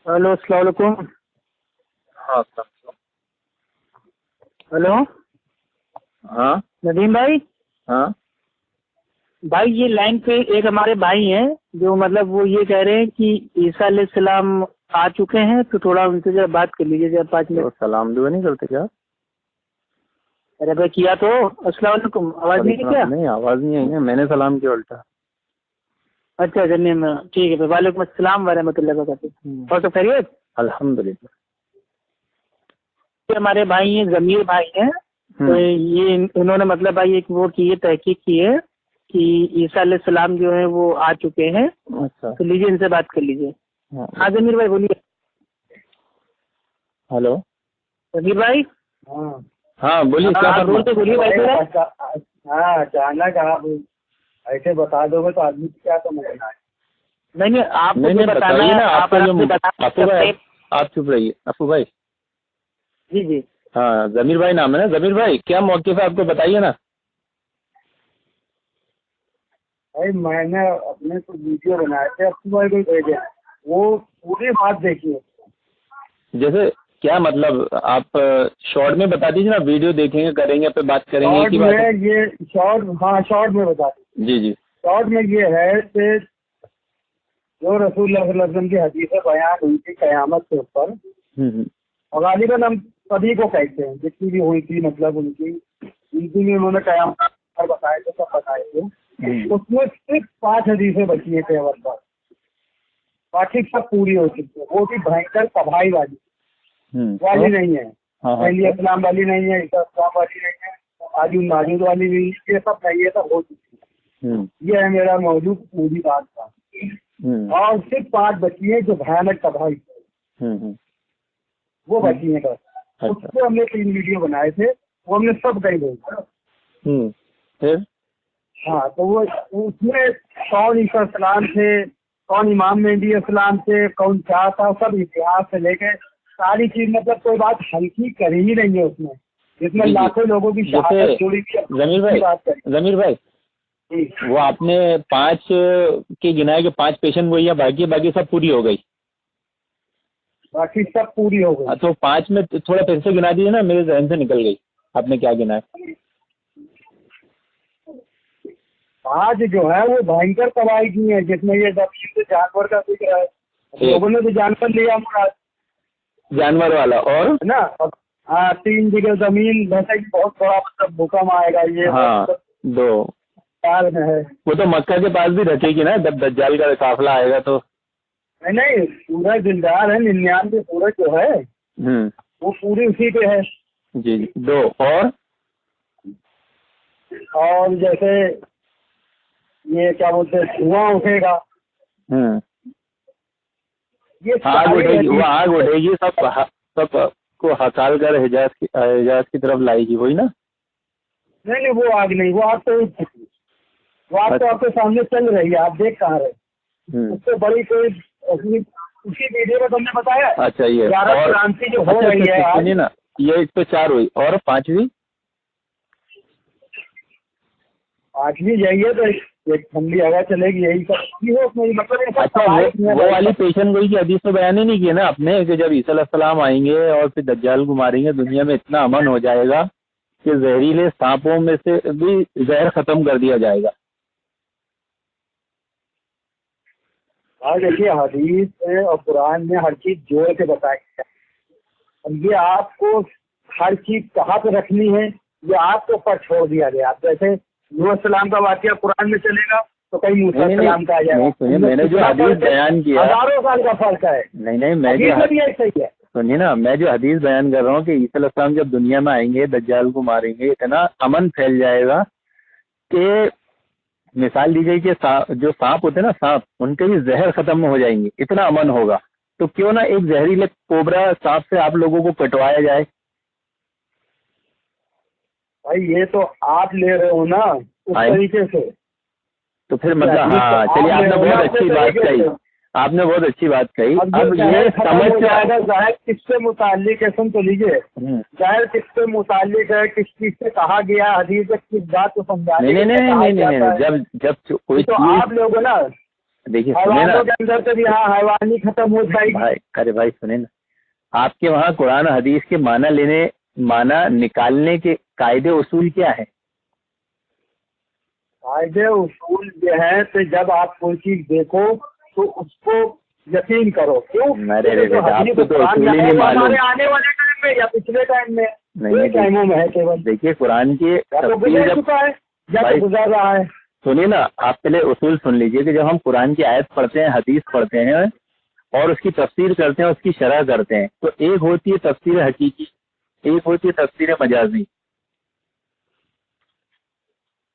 Hello السلام علیکم. ہاں السلام علیکم. ہلو ہاں ندیم بھائی. ہاں بھائی یہ لائن پہ ایک ہمارے بھائی ہیں جو مطلب وہ یہ کہہ رہے ہیں کہ عیسیٰ علیہ السلام آ چکے ہیں, تو تھوڑا ان سے ذرا بات کر لیجیے ذرا 5 تو منٹ. سلام دعا نہیں کرتے کیا؟ ارے بھائی کیا تو. السلام علیکم, آواز نہیں ہے کیا؟ نہیں آواز نہیں آئی ہے, میں نے سلام کیا الٹا. اچھا نہیں ٹھیک ہے. وعلیکم السلام ورحمۃ اللہ وبرکاتہ. اور تو خیریت؟ الحمدللہ. یہ ہمارے بھائی ہیں, ضمیر بھائی ہیں. تو یہ انہوں نے مطلب بھائی ایک وہ کی ہے, تحقیق کی ہے کہ عیسیٰ علیہ السلام جو ہیں وہ آ چکے ہیں. اچھا تو لیجیے ان سے بات کر لیجیے. ہاں ضمیر بھائی بولیے. ہلو ضمیر بھائی. ہاں بولیے. آپ زور سے بولیے بھائی تھوڑا. ہاں اچانک آپ ایسے بتا دو گے تو آدمی کیا سمجھنا ہے. نہیں آپ نہیں مجھے بتانا بتائیے ہے. نا. آپ کا جو افو بھائی, جی آپ چپ رہیے. افو بھائی. جی ہاں ضمیر بھائی نام ہے نا. ضمیر بھائی کیا موقف ہے آپ کو بتائیے نا. بھائی میں نے اپنے کو ویڈیو بنائے تھے, افو بھائی کو بھیجے, وہ پوری بات دیکھیے. جیسے کیا مطلب آپ شارٹ میں بتا دیجیے نا. ویڈیو دیکھیں گے, کریں گے, پھر بات کریں گے. شارٹ میں یہ شارٹ میں بتا دیں. جی جی. شارٹ میں یہ ہے کہ جو رسول اللہ صلی اللہ علیہ وسلم کی حدیث بیان ہوئی تھی قیامت کے اوپر, اور غالباً ہم سبھی کو کہتے ہیں جتنی بھی ہوئی تھی, مطلب ان کی بھی انہوں نے قیامت بتائے تھے, سب بتائے تھے. اس میں صرف 5 حدیثیں بچی ہیں پیغمبر پر, باقی سب پوری ہو چکی ہے. وہ بھی بھینکر تباہی والی نہیں ہے. علیہ السلام والی نہیں ہے, عیسیٰ السلام والی نہیں ہے, آجود ماجود والی نہیں, یہ سب نہیں ہے, سب ہو چکی ہے. یہ ہے میرا موضوع پوری بات کا. اور صرف 5 بچی ہیں جو بھیانک تباہی, وہ بچی ہیں بس. اس کو ہم نے 3 ویڈیو بنائے تھے, وہ ہم نے سب کہیں گے. ہاں تو وہ اس میں کون عیسیٰ السلام تھے, کون امام مہدی اسلام تھے, کون کیا تھا, سب اتہاس سے لے کے ساری چیز, مطلب کوئی بات ہلکی کری ہی نہیں ہے اس میں, جس میں لاکھوں لوگوں کی شہادت جڑی ہوئی. ضمیر بھائی وہ آپ نے 5 کے گنائے کہ 5 پیشنٹ وہی ہے, باقی سب پوری ہو گئی. باقی سب پوری ہو گئی. تو 5 میں تھوڑا پھر سے گنا دیجیے نا, میرے ذہن سے نکل گئی. آپ نے کیا گنا ہے؟ 5 جو ہے وہ بھینکر تباہی کی ہیں, جس میں یہ جانور کا ذکر ہے. لوگوں نے تو جانور لیا مراد, جانور والا, اور نا 3 جگہ زمین, ویسے ہی بہت بڑا مطلب بھوکم آئے گا. یہ ہاں 2 میں ہے. وہ تو مکہ کے پاس بھی رکھے گی نا, جب دجال کا قافلہ آئے گا تو. نہیں سورج دلدار ہے, 99 سورج جو ہے وہ پوری اسی پہ ہے. جی 2 اور جیسے یہ کیا بولتے ہیں, دھواں اٹھے گا, یہ آگ اٹھے گی. وہ آگ اٹھے گی, سب کو ہکال کر حجاز کی طرف لائے گی, وہی نا. نہیں وہ آگ نہیں, وہ آگ تو وہ آگ تو آپ کے سامنے چل رہی ہے, آپ دیکھ کہاں رہے. اس سے بڑی کوئی اسی ویڈیو میں تم نے بتایا. اچھا یہ کرانتی جو ہو رہی ہے نا, یہ اس پہ 4 ہوئی, اور 5ویں یہی ہے. تو ایک ٹھنڈی ہوا چلے گی, یہی سب مطلب. اچھا وہ والی پیشن گوئی کی حدیث تو بیان ہی نہیں کیا نا آپ نے, کہ جب عیسیٰ علیہ السلام آئیں گے اور پھر دجال کو ماریں گے, دنیا میں اتنا امن ہو جائے گا کہ زہریلے سانپوں میں سے بھی زہر ختم کر دیا جائے گا. دیکھیے حدیث میں اور قرآن میں ہر چیز جوڑ کے بتائی ہے. اب یہ آپ کو ہر چیز کہاں پہ رکھنی ہے, یہ آپ کے اوپر چھوڑ دیا گیا. جیسے نوح السلام کا واقعہ قرآن میں چلے گا تو کہیں موسیٰ السلام کا آ جائے گا. میں نے جو حدیث بیان کیا, ہزاروں سال کا فرق ہے. نہیں میں صحیح ہے. سنیے نا, میں جو حدیث بیان کر رہا ہوں کہ عیسیٰ علیہ السلام جب دنیا میں آئیں گے, دجال کو ماریں گے, اتنا امن پھیل جائے گا کہ مثال دی گئی کہ جو سانپ ہوتے ہیں نا, سانپ, ان کے بھی زہر ختم ہو جائیں گے, اتنا امن ہوگا. تو کیوں نہ ایک زہریلے کوبرا سانپ سے آپ لوگوں کو کٹوایا جائے. بھائی یہ تو آپ لے رہے ہو نا اس طریقے سے, تو پھر مطلب ہاں چلیے, آپ نے بہت اچھی بات کہی, آپ نے بہت اچھی بات کہی. اب یہ سمجھ جائے گا ظاہر کس سے متعلق ہے, سن تو لیجیے, ظاہر کس سے متعلق ہے, کس چیز سے کہا گیا, حدیث کس بات کو سمجھانے. نہیں, جب کوئی تو آپ لوگ نا دیکھیے سنیں نا کے اندر سے بھی ہاں حیوانی ختم ہو جائے گی. ارے بھائی سنیں نا, آپ کے وہاں قرآن حدیث کے معنی نکالنے کے قاعدے اصول کیا ہے؟ قاعدے اصول جو ہے تو جب آپ کوئی چیز دیکھو تو اس کو یقین کرو. کیوں؟ آپ کو تو اصول ہی نہیں معلوم. آنے والے ٹائم میں یا پچھلے ٹائم میں ٹائموں میں ہے کیول. دیکھیے قرآن کی گزر چکا ہے یا تو گزر رہا ہے. سنیے نا, آپ پہلے اصول سن لیجئے کہ جب ہم قرآن کی آیت پڑھتے ہیں, حدیث پڑھتے ہیں اور اس کی تفسیر کرتے ہیں, اس کی شرح کرتے ہیں, تو ایک ہوتی ہے تفسیر حقیقی, ایک ہوتی ہے تفسیر مجازی.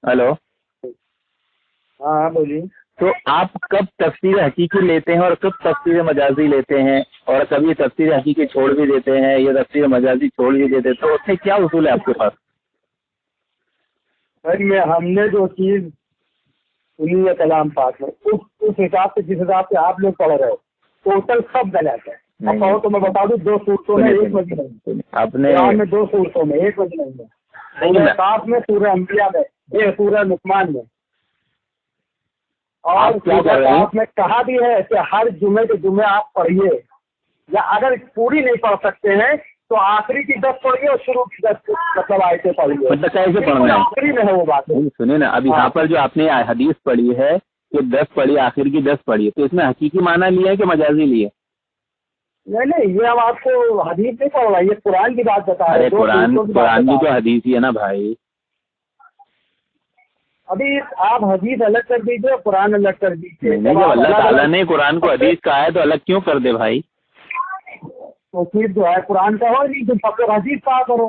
ہلو, ہاں بولیے. تو آپ کب تفسیر حقیقی لیتے ہیں اور کب تفسیر مجازی لیتے ہیں, اور کبھی تفسیر حقیقی چھوڑ بھی دیتے ہیں یا تفسیر مجازی چھوڑ بھی دیتے ہیں, تو اس میں کیا اصول ہے آپ کے پاس؟ ہم نے جو چیز سنی ہے کلام پاک میں اس حساب سے جس حساب سے آپ لوگ پڑھ رہے ہو ٹوٹل سب غلط ہے. اب کہو تو میں بتا دوں 2 صورتوں میں ایک وجہ نہیں, آپ نے 2 صورتوں میں ایک وجہ نہیں ہے. سورہ کاف میں, سورہ انبیاء میں, یہ سورہ لقمان میں. اور سورہ کاف میں کہا بھی ہے کہ ہر جمعے کے جمعے آپ پڑھیے, یا اگر پوری نہیں پڑھ سکتے ہیں تو آخری کی 10 پڑھیے اور شروع کی 10 مطلب آیتیں پڑھیے. مطلب کیسے پڑھنا ہے؟ آخری میں ہے وہ بات. سنیں نا, اب یہاں پر جو آپ نے حدیث پڑھی ہے کہ 10 پڑھی, آخر کی 10 پڑھی, تو اس میں حقیقی معنی لیا ہے کہ مجازی لیے؟ نہیں, یہ ہم آپ کو حدیث نہیں پڑھ رہا, یہ قرآن کی بات بتا رہے ہیں. قرآن کی تو حدیث ہی ہے نا بھائی. ابھی آپ حدیث الگ کر دیجیے, قرآن الگ کر دیجیے. جب اللہ تعالیٰ نے قرآن کو حدیث کہا ہے تو الگ کیوں کر دے بھائی؟ تو پھر جو ہے قرآن کا ہو نہیں, تم سب لوگ حدیث کہا کرو.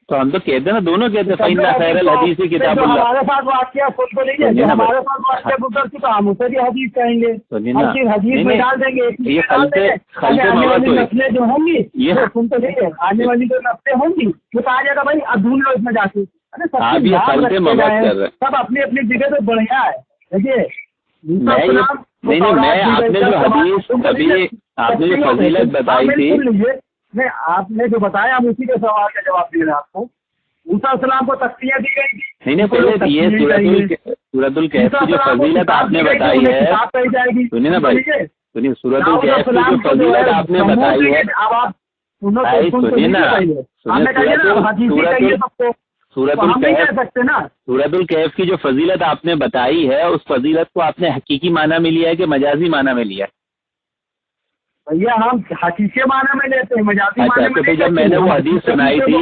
تو ہم تو کہتے ہیں نا, دونوں کہتے ہیں فَإِنَّ خَيْرَ الْحَدِيثِ کتاب اللہ. ہمارے ساتھ واقعہ سن کو لیجیے, ہمارے ساتھ واقعہ گزر چکا, ہم اسے بھی حدیث کہیں گے, ہر چیز حدیث میں ڈال دیں گے. یہ آنے والی نسلیں جو ہوں گی, یہ سن تو لیجیے, آنے والی جو نسلیں ہوں گی وہ کہا جائے گا بھائی اب ڈھونڈ لو اس میں جا کے. سب اپنی اپنی جگہ پہ بڑھیا ہے. دیکھیے میں آپ نے جو حدیث آپ نے جو فضیلت بتائی تھی, نہیں آپ نے جو بتایا ہم اسی کے سوال کا جواب دے رہے ہیں آپ کو. موسیٰ السلام کو تختیاں دی گئی تھی. نہیں پہلے یہ سورۃ الکہف کی جو فضیلت آپ نے بتائی ہے, سنیے نا بھائی, سنیے, سورۃ الکہف کی جو فضیلت آپ نے بتائی ہے, سنیے نا, سورۃ الکہف کی جو فضیلت آپ نے بتائی ہے, اس فضیلت کو آپ نے حقیقی معنی میں لیا ہے کہ مجازی معنی میں لیا ہے؟ بھیا ہم حقیقی معنی میں لیتے ہیں, مجازی معنی میں. تو جب میں نے وہ حدیث سنائی تھی,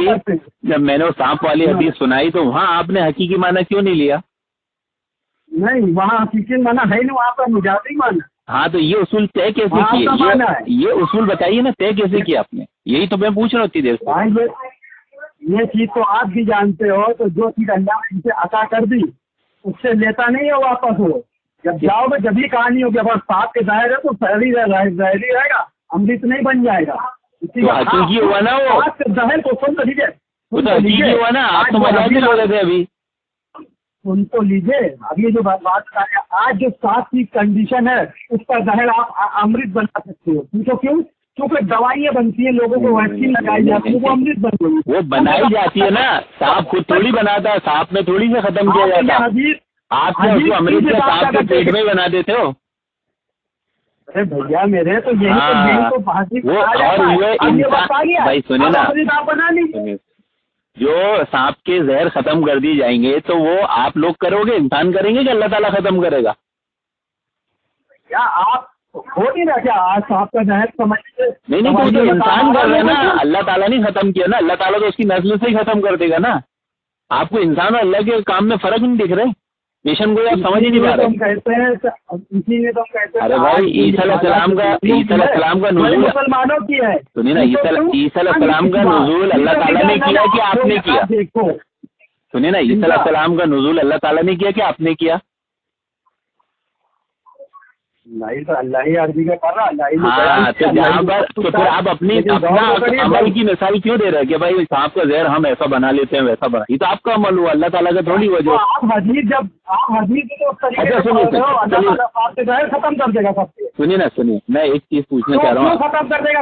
جب میں نے وہ سانپ والی حدیث سنائی, تو وہاں آپ نے حقیقی معنی کیوں نہیں لیا؟ نہیں, وہاں حقیقی معنی ہے نہیں, وہاں پر مجازی معنی. ہاں تو یہ اصول طے کیسے کیے, یہ اصول بتائیے نا, طے کیسے کیا آپ نے؟ یہی تو میں پوچھ رہا ہوں اتنی دیر سے. یہ چیز تو آپ بھی جانتے ہو, تو جو چیز اللہ نے اسے عطا کر دی اس سے لیتا نہیں ہے واپس. ہو جب جاؤ گے جب بھی کہانی ہوگی, اگر ساتھ کے ظاہر ہے تو ظاہری رہے گا, امرت نہیں بن جائے گا. حقیقی ہوا نا وہ ظاہر کو سن تو لیجیے, حقیقی ہوا نا, آپ تو مجازی ہو رہے تھے ابھی. سن تو لیجیے, اب یہ جو بات بتا رہے ہیں, آج جو ساتھ کی کنڈیشن ہے اس کا ظاہر آپ امرت بنا سکتے ہو. پوچھو کیوں؟ کیونکہ دوائیاں بنتی ہیں, لوگوں کو ویکسین لگائی جاتی ہے, وہ امرت بن گئی. وہ بنائی جاتی ہے نا, سانپ خود تھوڑی بناتا ہے, سانپ میں تھوڑی سے ختم کیا جاتا ہے. آپ کیا امرت کے سانپ کے پیٹ میں بنا دیتے ہو؟ ارے بھیا میرے تو یہی تو بھائی سنیں نا, جو سانپ کے زہر ختم کر دی جائیں گے تو وہ آپ لوگ کرو گے, انسان کریں گے کہ اللہ تعالیٰ ختم کرے گا؟ کیا آپ ہو نہیں رہا کیا آج سانپ کا زہر سمجھتے؟ نہیں تو انسان کر رہے نا, اللہ تعالیٰ نے ختم کیا نا, اللہ تعالیٰ تو اس کی نسل سے ہی ختم کر دے گا نا. آپ کو انسان اور اللہ کے کام میں فرق نہیں دکھ رہے, پیشن کو آپ سمجھ ہی نہیں پا رہے. ارے بھائی عیسیٰ علیہ السلام کا نزول مسلمانوں کی ہے. سنیے نا, عیسیٰ علیہ السلام کا نزول اللہ تعالیٰ نے کیا کہ آپ نے کیا؟ سنیے نا, عیسیٰ علیہ السلام کا نزول اللہ تعالیٰ نے کیا کہ آپ نے کیا؟ نہیں تو اللہ ہی عربی کا کر رہا. ہاں تو جہاں پر تو پھر آپ اپنی عمل کی مثال کیوں دے رہے ہیں کہ بھائی سانپ کا زہر ہم ایسا بنا لیتے ہیں ویسا بنا, یہ تو آپ کا عمل ہوا, اللہ تعالیٰ کا تھوڑی ہوا. جو ختم کر دے گا سب. سنیے نا, سنیے, میں ایک چیز پوچھنا چاہ رہا ہوں. ختم کر دے گا,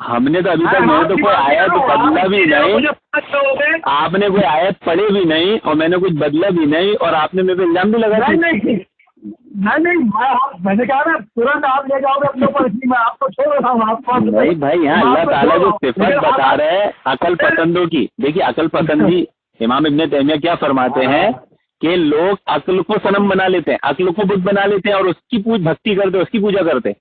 ہم نے تو ابھی تک میں نے تو کوئی آیت بدلا بھی نہیں, آپ نے کوئی آیت پڑھی بھی نہیں اور میں نے کچھ بدلا بھی نہیں, اور آپ نے میرے پہ الزام بھی لگا. نہیں میں نے کہا نا ترنت آپ لے جاؤ گے اپنے اوپر, میں آپ کو چھوڑ رہا ہوں. آپ کو نہیں بھائی, یہاں اللہ تعالیٰ جو صفت بتا رہے ہیں عقل پسندوں کی, دیکھیے عقل پسندی امام ابن تیمیہ کیا فرماتے ہیں کہ لوگ عقل کو صنم بنا لیتے ہیں, عقل کو بت بنا لیتے ہیں اور اس کی بھکتی کرتے, اس کی پوجا کرتے.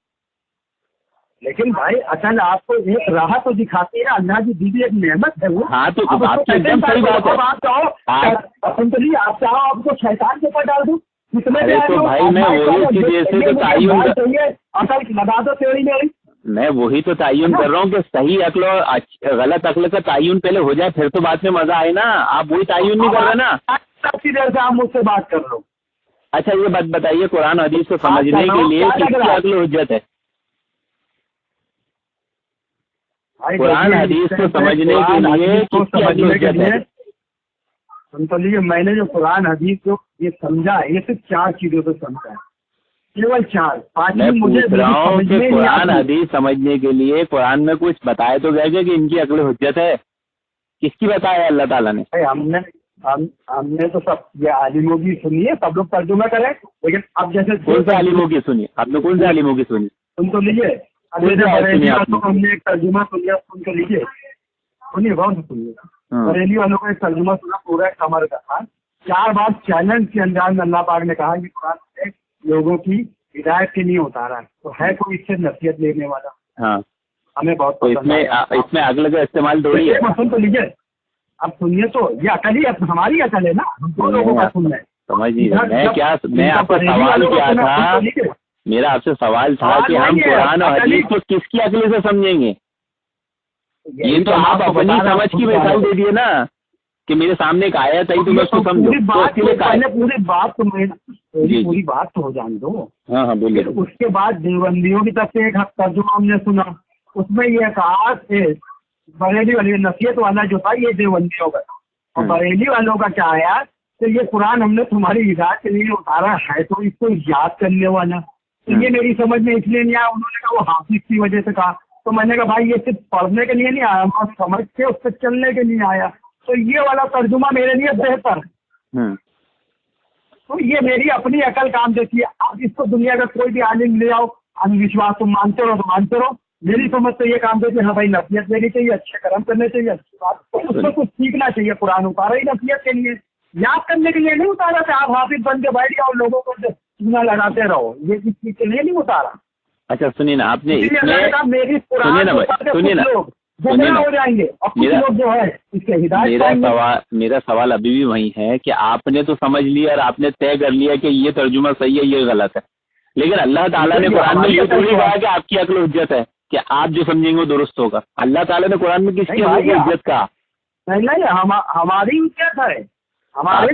لیکن بھائی اصل آپ کو ایک راہ تو دکھاتی ہے, اللہ کی دی ایک نعمت ہے وہ. ہاں تو آپ کی ایک دم صحیح بات ہے. آپ چاہو آپ چاہو آپ کو شیطان کے اوپر ڈال دوں, ارے تو بھائی میں وہی کی جیسے تو تعین اصل لگا دو تیری میری, میں وہی تو تعین کر رہا ہوں کہ صحیح عقل اور غلط عقل کا تعین پہلے ہو جائے, پھر تو بعد میں مزہ آئے نا. آپ وہی تعین نہیں کر رہے نا. اچھی دیر سے آپ مجھ سے بات کر لو. اچھا یہ بات بتائیے, قرآن حدیث کو سمجھنے کے لیے کس کی عقل حجت ہے؟ قرآن حدیث کو سمجھنے کے لیے کس کی عقل حجت ہے؟ تو لیجیے, میں نے جو قرآن حدیث کو یہ سمجھا ہے, یہ صرف 4 چیزوں سے سمجھا ہے, کیول 4. 5 مجھے قرآن حدیث سمجھنے کے لیے قرآن میں کچھ بتائے تو گئے کہ ان کی عقل حجت ہے, کس کی بتایا اللہ تعالیٰ نے؟ ہم نے تو سب یہ عالموں کی سنی ہے, سب لوگ ترجمہ کریں, لیکن اب جیسے کون سے عالموں کی سنی آپ نے؟ کون سے عالموں کی سنی؟ سن تو لیجیے, ہم نے ایک ترجمہ سنیا, سن کے لیجیے, سنیے غور سے سنیے. بریلی والوں کا ایک ترجمہ سنا پورا ایک کمر کا تھا. 4 بار چیلنج کے انداز میں اللہ پاک نے کہا کہ قرآن لوگوں کی ہدایت کے لیے اتارا ہے, تو ہے کوئی اس سے نصیحت لینے والا؟ ہاں, ہمیں بہت اس میں عقل کا استعمال تھوڑی ہے. سن تو لیجیے, اب سنیے تو یہ عقل ہی ہماری عقل ہے نا, ہم کو لوگوں کا سننا ہے. سمجھیے میں آپ سے سوال کیا تھا, میرا آپ سے سوال تھا کہ ہم قرآن اور حدیث کو کس کی عقل سے سمجھیں گے؟ یہ تو آپ اپنی سمجھ کی مثال دے دیے نا کہ میرے سامنے ایک آیت آئی تو میں اس کو سمجھوں. پوری بات تو ہو جان دو. ہاں بولیے. اس کے بعد دیوبندیوں کی طرف سے ایک ترجمہ ہم نے سنا, اس میں یہ کہا کہ بریلی والی نصیحت والا جو تھا یہ دیوبندیوں کا, اور بریلی والوں کا کیا آیا کہ یہ قرآن ہم نے تمہاری ہدایت کے لیے اتارا ہے, تو اس کو یاد کرنے والا. تو یہ میری سمجھ میں اس لیے نہیں آیا. انہوں نے کہا وہ حافظ کی وجہ سے کہا, تو میں نے کہا بھائی یہ صرف پڑھنے کے لیے نہیں آیا, میں سمجھ کے اس پہ چلنے کے لیے آیا. تو یہ والا ترجمہ میرے لیے بہتر ہے. تو یہ میری اپنی عقل کام دیتی ہے. آپ اس کو دنیا کا کوئی بھی عالم لے آؤ, ان وشواس تم مانتے رہو تو مانتے رہو, میری سمجھ تو یہ کام دیتی ہے ہاں بھائی نصیحت لینی چاہیے, اچھے کرم کرنے چاہیے, اچھی بات اس میں کچھ سیکھنا چاہیے. قرآن اتارا ہی نصیحت کے لیے, یاد کرنے کے لیے نہیں اتارا کہ آپ حافظ بن کے بیٹھ جاؤ لوگوں کو چونا لگاتے رہو, یہ کس چیز کے لیے نہیں اتارا. اچھا سنیے نا, آپ نے ہو جائیں گے لوگ جو ہے اس کے ہدایت. میرا سوال ابھی بھی وہی ہے کہ آپ نے تو سمجھ لیا اور آپ نے طے کر لیا کہ یہ ترجمہ صحیح ہے یہ غلط ہے, لیکن اللہ تعالیٰ نے قرآن میں یہ تھوڑی کہا کہ آپ کی عقل حجت ہے کہ آپ جو سمجھیں گے وہ درست ہوگا. اللہ تعالیٰ نے قرآن میں کس کی حجت کہا؟ نہیں, ہماری حجت ہے, ہمارے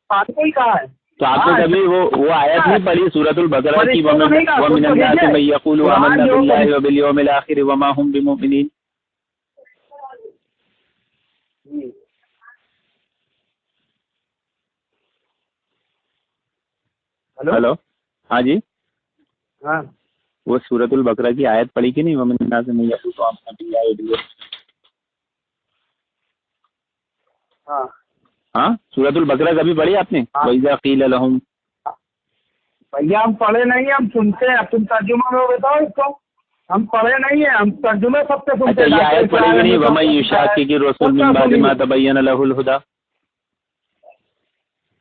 بات کو ہی کہا ہے. تو آپ نے کبھی وہ آیت نہیں پڑھی سورۃ البقرہ کی, وَمِنَ النَّاسِ مَن يَقُولُ آمَنَّا بِاللَّهِ وَبِالْيَوْمِ الْآخِرِ وَمَا هُم بِمُؤْمِنِينَ. ہلو, ہاں جی, ہاں وہ سورۃ البقرہ کی آیت پڑھی کہ نہیں, وَمِنَ النَّاسِ مَن يَقُولُ آمَنَّا بِاللَّهِ وَبِالْيَوْمِ. ہاں سورۃ البقرہ کبھی پڑھی آپ نے؟ وَإِذَا قِيلَ لَهُمْ. بھیا ہم پڑھے نہیں ہیں, ہم سنتے ہیں. تم ترجمہ میں بتاؤ اس کو, ہم پڑھے نہیں ہیں, ہم ترجمے سب سے سنتے ہیں. یہ آیت پڑھی کہ نہیں, وَمَن يُشَاقِقِ الرَّسُولَ مِن بَعْدِ مَا تَبَيَّنَ لَهُ الْهُدَىٰ.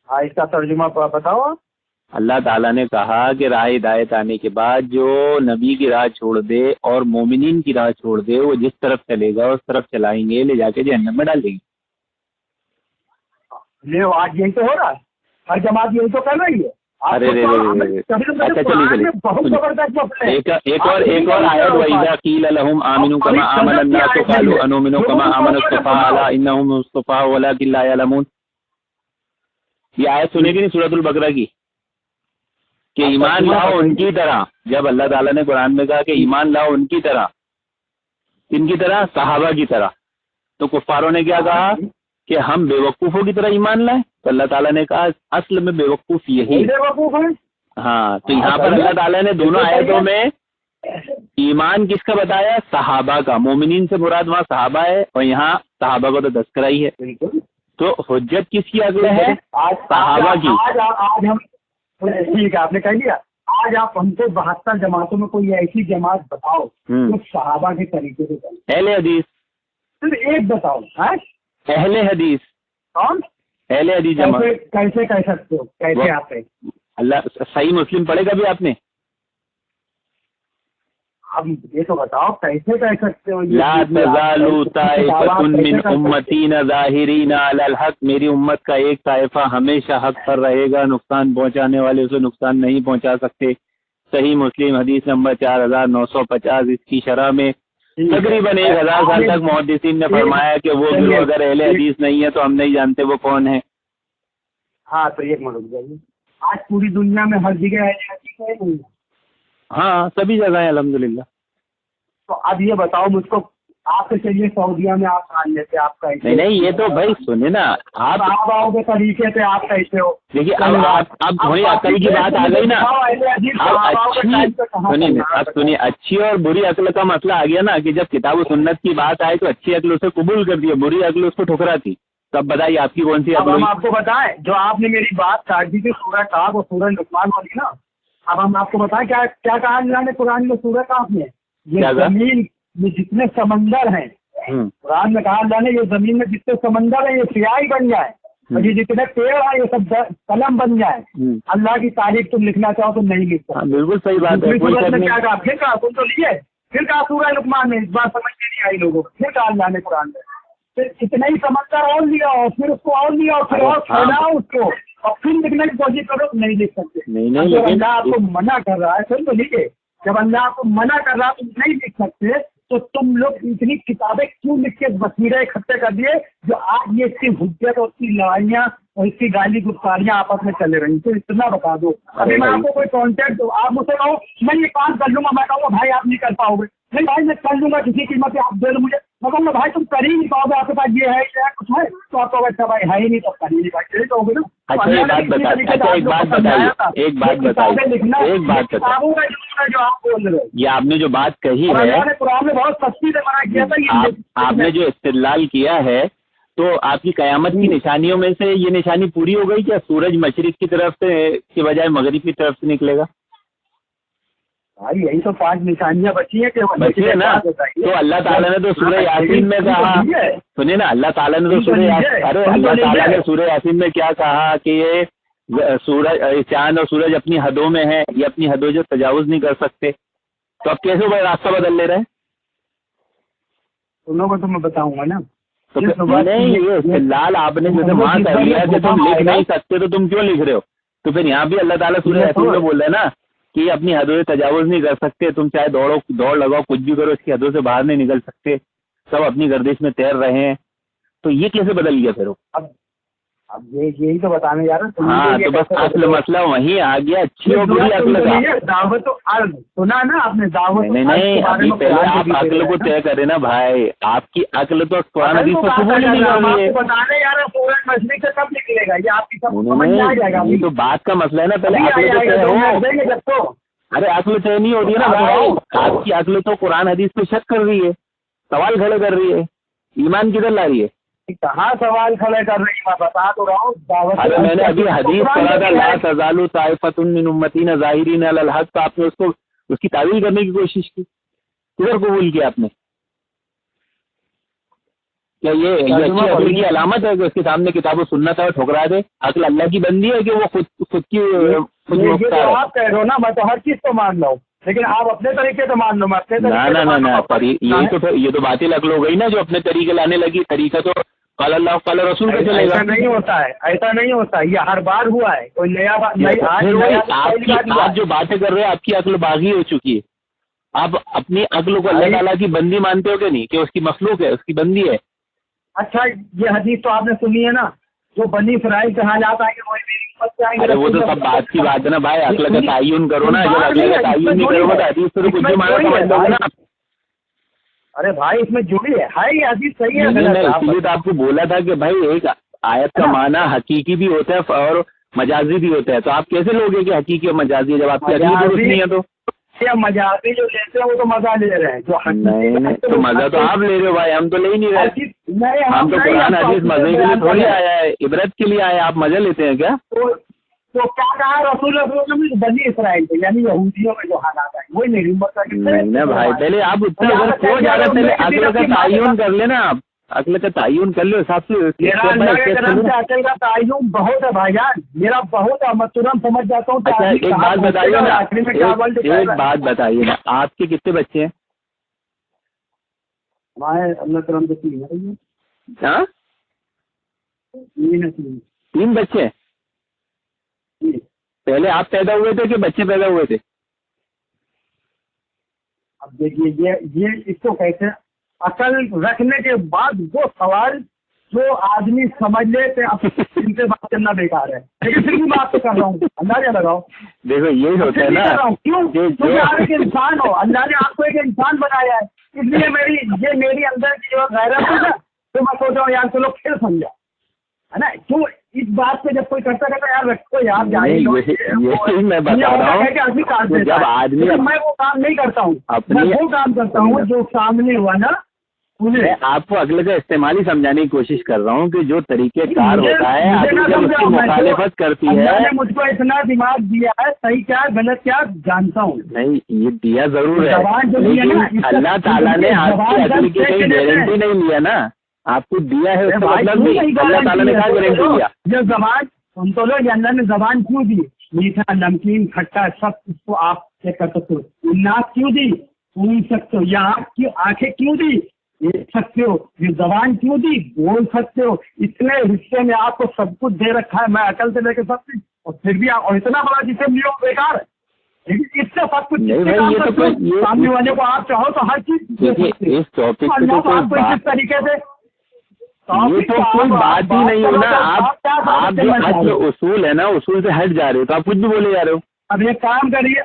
ہاں اس کا ترجمہ بتاؤ. اللہ تعالیٰ نے کہا کہ راہ ہدایت آنے کے بعد جو نبی کی راہ چھوڑ دے اور مومنین کی راہ چھوڑ دے, وہ جس طرف چلے گا اس طرف چلائیں گے, لے جا کے جہنم میں ڈال دیں گے. یہ آج یہی تو ہو رہا ہے, ہر جماعت یہی تو کر رہی ہے. ارے اچھا چلیے ایک اور آیت, وَإِذَا قِيلَ لَهُمْ آمِنُوا كَمَا آمَنَ النَّاسُ قَالُوا أَنُؤْمِنُ كَمَا آمَنَ السُّفَهَاءُ أَلَا إِنَّهُمْ السُّفَهَاءُ وَلَٰكِن لَا يَعْلَمُونَ. یہ آیت سنے گی نہیں سورۃ البقرہ کی, کہ ایمان لاؤ ان کی طرح. جب اللہ تعالیٰ نے قرآن میں کہا کہ ایمان لاؤ ان کی طرح, کن کی طرح؟ صحابہ کی طرح, تو کفاروں نے کیا کہا کہ ہم بے وقوفوں کی طرح ایمان لائیں. تو اللہ تعالیٰ نے کہا اصل میں بے وقوف یہی ہے. ہاں, تو یہاں پر اللہ تعالیٰ نے دونوں آیتوں میں ایمان کس کا بتایا؟ صحابہ کا. مومنین سے مراد وہاں صحابہ ہے اور یہاں صحابہ کو تو تذکرہ ہی ہے. بالکل. تو حجت کس کی عقل ہے؟ صحابہ کی. آج ہم ٹھیک ہے آپ نے کہہ دیا. آج آپ ہم کو 72 جماعتوں میں کوئی ایسی جماعت بتاؤ جو صحابہ کے طریقے سے چلے. اہل حدیث. صرف ایک بتاؤ. اہل حدیث. کون؟ اہل حدیث جماعت. کیسے کہہ سکتے ہو؟ کیسے آپ سے اللہ صحیح مسلم پڑھے گا بھی آپ نے؟ اب یہ تو بتاؤ کیسے کہہ سکتے ہو؟ لا تزال طائفة من امتی ظاہرین علی الحق. میری امت کا ایک طائفہ ہمیشہ حق پر رہے گا، نقصان پہنچانے والے اسے نقصان نہیں پہنچا سکتے. صحیح مسلم حدیث نمبر 4950. اس کی شرح میں تقریباً 1000 سال تک محدثین نے فرمایا کہ وہ گروہ اگر اہل حدیث نہیں ہے تو ہم نہیں جانتے وہ کون ہے. ہاں تو ایک منٹ رک جائیے. آج پوری دنیا میں ہر جگہ اہل حدیث ہے نہیں؟ ہاں سبھی جگہ ہیں الحمدللہ. تو اب یہ بتاؤ مجھ کو، آپ سے چلیے سعودیہ میں آپ مان لیتے آپ کا نہیں یہ تو بھائی سنیں نا آپ آؤ گے طریقے سے آپ کیسے ہو. دیکھیے اب تھوڑی عقل کی بات آ گئی نا. اب سنیے اچھی اور بری عقل کا مسئلہ آ گیا نا کہ جب کتاب و سنت کی بات آئے تو اچھی عقل اسے قبول کر دی، بری عقل اس کو ٹھکراتی. تب بتائیے آپ کی کون سی عقل؟ ہم آپ کو بتائیں جو آپ نے میری بات کاٹ دی تھی سورہ کاف اور سورہ لقمان والی نا. اب ہم آپ کو بتائیں کیا کہا اللہ نے قرآن میں سورہ کاف میں؟ یہ زمین میں جتنے سمندر ہیں، قرآن میں کہا اللہ نے یہ زمین میں جتنے سمندر ہیں یہ سیاہی بن جائے اور یہ جتنے پیڑ ہیں یہ سب قلم بن جائے. اللہ کی تاریخ تم لکھنا چاہو تو نہیں لکھ سکتے. بالکل صحیح بات ہے. کیا کہا پھر کہا تم تو لیے، پھر کہا سورہ لقمان میں اس بات سمجھ کے نہیں آئی لوگوں کو. پھر کہا اللہ نے قرآن میں پھر اتنا ہی سمندر اور لیا اور پھر اس کو اور لیا اور پھر اور پھیلاؤ اس کو اور پھر لکھنے کی کوشش کرو تو نہیں لکھ سکتے. جب اللہ آپ کو منع کر رہا ہے پھر تو لکھے. جب اللہ آپ کو منع کر رہا ہے تم نہیں لکھ سکتے تو تم لوگ اتنی کتابیں کیوں لکھ کے بصیرے اکٹھے کر دیے جو آج یہ اس کی حجت اور اس کی لڑائیاں اور اس کی گالی گفتاریاں آپس میں چلے رہی. تو اتنا بتا دو. ابھی میں آپ کو کوئی کانٹیکٹ دو، آپ مجھ سے کہو میں یہ کام کر لوں گا، میں کہوں گا بھائی آپ نہیں کر پاؤ گے. نہیں بھائی میں کر لوں گا کسی قیمت پہ، آپ دے دو مجھے. میں کہوں گا بھائی تم کر ہی نہیں پاؤ گے، آپ کے پاس یہ ہے کچھ ہے تو آپ کو اچھا بھائی ہے ہی نہیں تو کر ہی نہیں پائے تو ہوگے نا. جو آپ بول رہے یہ آپ نے جو بات کہی ہے قرآن میں بہت سختی سے منع کیا تھا. آپ نے جو استدلال کیا ہے تو آپ کی قیامت کی نشانیوں میں سے یہ نشانی پوری ہو گئی کیا؟ سورج مشرق کی طرف سے کے بجائے مغرب کی طرف سے نکلے گا. بھائی یہی تو 5 نشانیاں بچی ہیں کہ بچی ہے نا. تو اللہ تعالیٰ نے تو سورہ یاسین میں کہا، سنیے نا، اللہ تعالیٰ نے تو اللہ تعالیٰ نے سورہ یاسین میں کیا کہا کہ یہ سورج چاند اور سورج اپنی حدوں میں ہے، یہ اپنی حدوں سے تجاوز نہیں کر سکتے. تو اب کیسے وہ راستہ بدل لے رہے ہیں؟ انہوں کو تو میں بتاؤں گا نا. تو نہیں یہ استدلال آپ نے جیسے وہاں کر لیا کہ تم لکھ نہیں سکتے تو تم کیوں لکھ رہے ہو؟ تو پھر یہاں بھی اللہ تعالیٰ سورہ یاسین میں بول رہے ہیں نا کہ یہ اپنی حدوں سے تجاوز نہیں کر سکتے. تم چاہے دوڑ لگاؤ کچھ بھی کرو اس کی حدوں سے باہر نہیں نکل سکتے، سب اپنی گردش میں تیر رہے ہیں. تو یہ کیسے بدل گیا پھر؟ اب یہی تو بتانے جا رہا ہوں. ہاں تو بس اصل مسئلہ وہیں آ گیا. اچھی اور بری عقل کا دعوت تو سنا نا آپ نے دعوت. نہیں ابھی پہلے آپ عقل کو طے کریں نا بھائی. آپ کی عقل تو قرآن حدیث سے قبول نہیں کر رہی ہے. بتانے جا رہا ہوں سورج مشرق سے کب نکلے گا یہ آپ کی سمجھ میں آ جائے گا. یہ تو بات کا مسئلہ ہے نا. پہلے عقل کو طے ہو. جب تو ارے عقل طے نہیں ہو رہی ہے نا بھائی. آپ کی عقل تو قرآن حدیث پہ شک کر رہی ہے، سوال کھڑے کر رہی ہے. ایمان کدھر لا رہی ہے؟ کہاں سوال کھڑے کر رہی میں بتا تو رہا ہوں. ارے میں نے ابھی حدیث پڑھا تھا لا تزال طائفة من امتی ظاہرین علی الحق. تو آپ نے اس کی تعویل کرنے کی کوشش کی. کدھر قبول کیا آپ نے؟ کیا یہ اچھی عقل کی علامت ہے کہ اس کے سامنے کتاب و سنت ہے ٹھکرا دے؟ عقل اللہ کی بندی ہے کہ وہ خود کی آپ کہہ رہے ہو نا. میں تو ہر چیز کو مان رہا ہوں لیکن آپ اپنے طریقے سے مان لو. میں اپنے یہ تو باطل عقل ہو گئی نا جو اپنے طریقے لانے لگی. طریقہ تو قال اللہ قال رسول کا چلے گا. ایسا نہیں ہوتا ہے، ایسا نہیں ہوتا. یہ ہر بار ہوا ہے، کوئی نیا بات. آپ جو باتیں کر رہے ہیں آپ کی عقل باغی ہو چکی ہے. آپ اپنی عقل کو اللہ تعالیٰ کی بندی مانتے ہو کہ نہیں کہ اس کی مخلوق ہے، اس کی بندی ہے. اچھا یہ حدیث تو آپ نے سنی ہے نا جو بنی اسرائیل سے حالات آئیں گے وہی میری امت سے آئیں گے. ارے وہ تو سب بات کی بات ہے نا بھائی. عقل کا تعین کرو نا. جب عقل کا تعین نہیں کرو گے تو حدیث سے کچھ بھی مانا سمجھ لو گے نا. ارے بھائی اس میں جڑی ہے یہ حدیث صحیح ہے. اسی لیے تو آپ کو بولا تھا کہ بھائی ایک آیت کا معنی حقیقی بھی ہوتا ہے اور مجازی بھی ہوتا ہے. تو آپ کیسے لوگے کہ حقیقی اور مجازی ہے جب آپ کی عقل درست نہیں ہے؟ تو یہ مذاقی جو لیتے ہیں وہ تو مزہ لے رہے ہیں. جو نہیں تو مزہ تو آپ لے رہے ہو بھائی, ہم تو لے ہی نہیں رہے. ہم تو قرآن حدیث مزے کے لیے تھوڑی آیا ہے, عبرت کے لیے آیا. آپ مزہ لیتے ہیں کیا؟ تو کیا کہا رسول اللہ بنی اسرائیل سے, یعنی یہودیوں میں جو حالات آئے وہی نہیں بھائی, پہلے آپ اتنا اگر کھو جا رہے پہلے عقل کا تعین کر لینا. آپ عقل کا تعین کر لو حساب سے. عقل کا تعین بہت ہے بھائی جان, میرا بہت ہے, میں ترنت سمجھ جاتا ہوں. اچھا ایک بات بتائیے نا, ایک بات بتائیے نا, آپ کے کتنے بچے ہیں؟ ہمارے اللہ کرم سے 3 ہیں. ہاں 3 بچے ہیں. پہلے آپ پیدا ہوئے تھے کہ بچے پیدا ہوئے تھے؟ اب دیکھیے یہ اس کو کہتے ہیں عقل رکھنے کے بعد وہ سوال جو آدمی سمجھ لیتے اب ان سے بات کرنا بیکار ہے. لیکن پھر بھی بات تو کر رہا ہوں, اندازہ لگاؤ. دیکھو یہی ہوتا ہے نا, کیوں آپ ایک انسان ہو, اللہ نے آپ کو ایک انسان بنایا ہے, اس لیے میری اندر کی جو غیرت ہے نا, تو میں سوچ رہا ہوں یار چلو پھر سمجھا ہے نا. کیوں اس بات پہ جب کوئی کرتا یار رکھو یار میں بتا رہا ہوں, جب آدمی میں وہ کام نہیں کرتا ہوں, میں وہ کام کرتا ہوں جو سامنے ہوا نا. میں آپ کو اگلے کا استعمال ہی سمجھانے کی کوشش کر رہا ہوں کہ جو طریقہ کار ہوتا ہے جب اس کی مخالفت کرتی ہے. اللہ نے مجھ کو اتنا دماغ دیا ہے, صحیح کیا غلط کیا جانتا ہوں. نہیں یہ دیا ضرور ہے, لیکن اللہ تعالیٰ نے آپ کی عقل کی کوئی گارنٹی نہیں لیا نا. آپ کو دیا ہے اس کا مطلب نہیں, اللہ تعالیٰ نے کیا گارنٹی دیا. یہ زبان سن تو لو, اللہ نے زبان کیوں دی, میٹھا نمکین کھٹا سب اس کو آپ چیک کر سکتے ہو. ناک کیوں دی, سن سکتے ہو. یہ آنکھیں کیوں دی, دیکھ سکتے ہو. یہ زبان کیوں دی, بول سکتے ہو. اتنے حصے میں آپ کو سب کچھ دے رکھا ہے, میں عقل سے لے کے سب کچھ, اور پھر بھی اور اتنا بڑا جسم لیا بیکار ہے. لیکن اس سے سب کچھ سامنے والے کو آپ چاہو تو ہر چیز اس ٹاپک پہ اس طریقے سے یہ تو کوئی بات ہی نہیں ہے نا. آپ جو اصل اصول ہے نا, اصول سے ہٹ جا رہے ہو, تو آپ کچھ بھی بولے جا رہے ہو. اب یہ کام کریے,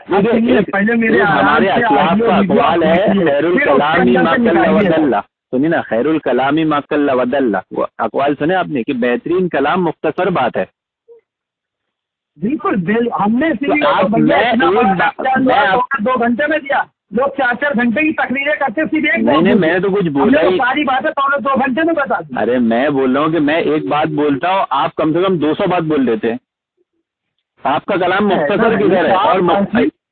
پہلے میرے ہمارے اسلاف کا اقوال ہے خیر الکلامی ما قل ودل. سنیے نا, خیر الکلامی ما قل ودل, وہ اقوال سنے آپ نے کہ بہترین کلام مختصر بات ہے. بالکل ہم نے 2 گھنٹے میں دیا, لوگ 4 گھنٹے کی تقریریں کرتے صرف ایک. نہیں میں تو کچھ بولا ہی, ساری باتیں 2 گھنٹے میں بتا دی. ارے میں بول رہا ہوں کہ میں ایک بات بولتا ہوں, آپ کم سے کم 200 بات بول دیتے ہیں. آپ کا کلام مختصر کدھر ہے, اور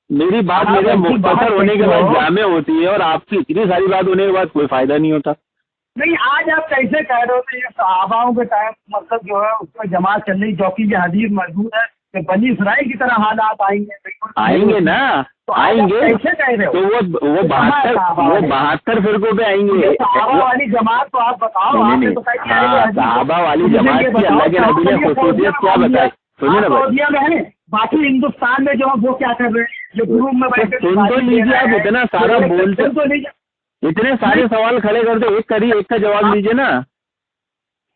میری بات میرے مختصر ہونے کے بعد جامع ہوتی ہے, اور آپ کی اتنی ساری بات ہونے کے بعد کوئی فائدہ نہیں ہوتا. نہیں آج آپ کیسے کہہ رہے ہو, یہ صحاباؤں کے ٹائم مطلب جو ہے اس میں جماعت چل رہی, جو کہ یہ حدیث موجود ہے کہ بنی اسرائیل کی طرح حالات آئیں گے. آئیں گے نا, آئیں گے تو وہ 72 فرقوں پہ آئیں گے. صحابہ والی جماعت تو آپ بتاؤ. صحابہ والی جماعت کی اللہ کے نبی نے خصوصیت کیا بتائی, سنیے نا بھائی. باقی ہندوستان میں جو وہ کیا کر رہے ہیں, جو گروپ میں بیٹھ کے سن تو لیجیے. آپ اتنا سارا بولتے, اتنے سارے سوال کھڑے کرتے, ایک کریے, ایک کا جواب دیجیے نا.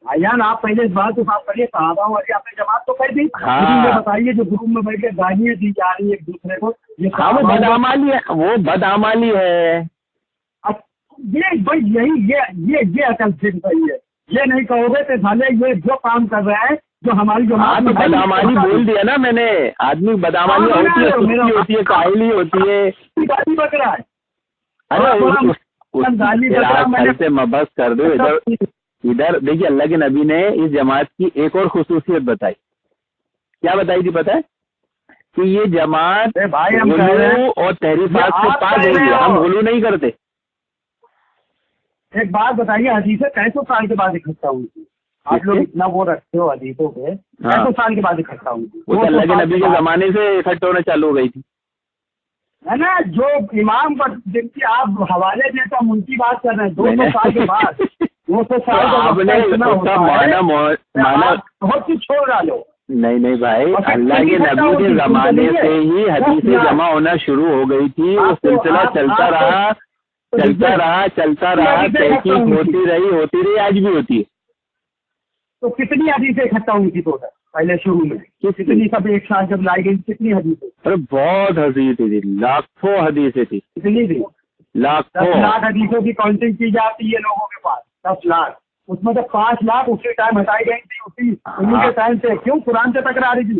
بھائیان آپ پہلے اس بات کو صاف کریے, صحابہ والی آپ نے جماعت تو کر دی, بتائیے جو گروپ میں بیٹھ کے گالیاں دی جا رہی ہیں ایک دوسرے کو, وہ بدعمالی ہے, وہ بدعمالی ہے. یہ یہی عقل سے صحیح ہے. یہ نہیں کہو گے کہ بھلے یہ جو کام کر رہا ہے جو ہماری جماعت بدعمالی بول دیا نا میں نے. آدمی بدعمالی ہوتی ہے, کاہلی ہوتی ہے. بک رہا ہے. ارے بس کر دو. ادھر دیکھیے, اللہ کے نبی نے اس جماعت کی ایک اور خصوصیت بتائی. کیا بتائی تھی پتہ ہے؟ کہ یہ جماعت غلو اور تحریفات سے پاک ہوگی. ہم غلو نہیں کرتے. ایک بات بتائیے, حدیثیں 300 سال کے بعد اکٹھا ہوئی تھی. آپ لوگ اتنا وہ رکھتے ہو حدیثوں پہ, 300 سال کے بعد اکٹھا ہوئی تھی. وہ اللہ کے نبی کے زمانے سے اکٹھا ہونا چالو ہو گئی تھی, ہے نا. جو امام پر جن کی آپ حوالے دیتے ہم ان کی بات کر رہے ہیں. 200 سال کے بعد 200 سال آپ نے بہت کچھ چھوڑ ڈالو. نہیں بھائی, اللہ کے نبی کے زمانے سے ہی حدیثیں جمع ہونا شروع ہو گئی تھی. وہ سلسلہ چلتا رہا, تحقیق ہوتی رہی, آج بھی ہوتی ہے. تو کتنی حدیثیں اکٹھا ہوئی تھی ٹوٹل پہلے شروع میں؟ کتنی, سب ایک ساتھ جب لائی گئی کتنی حدیثیں؟ ارے بہت حدیثیں تھی, لاکھوں حدیثیں تھی. کتنی تھی؟ لاکھوں. 10 لاکھ حدیثوں کی کاؤنٹنگ کی جاتی ہے لوگوں کے پاس. 10 لاکھ, اس میں سے 5 لاکھ اسی ٹائم ہٹائی گئی تھی, اسی انہیں کے ٹائم سے. کیوں؟ قرآن سے ٹکرا رہی تھی.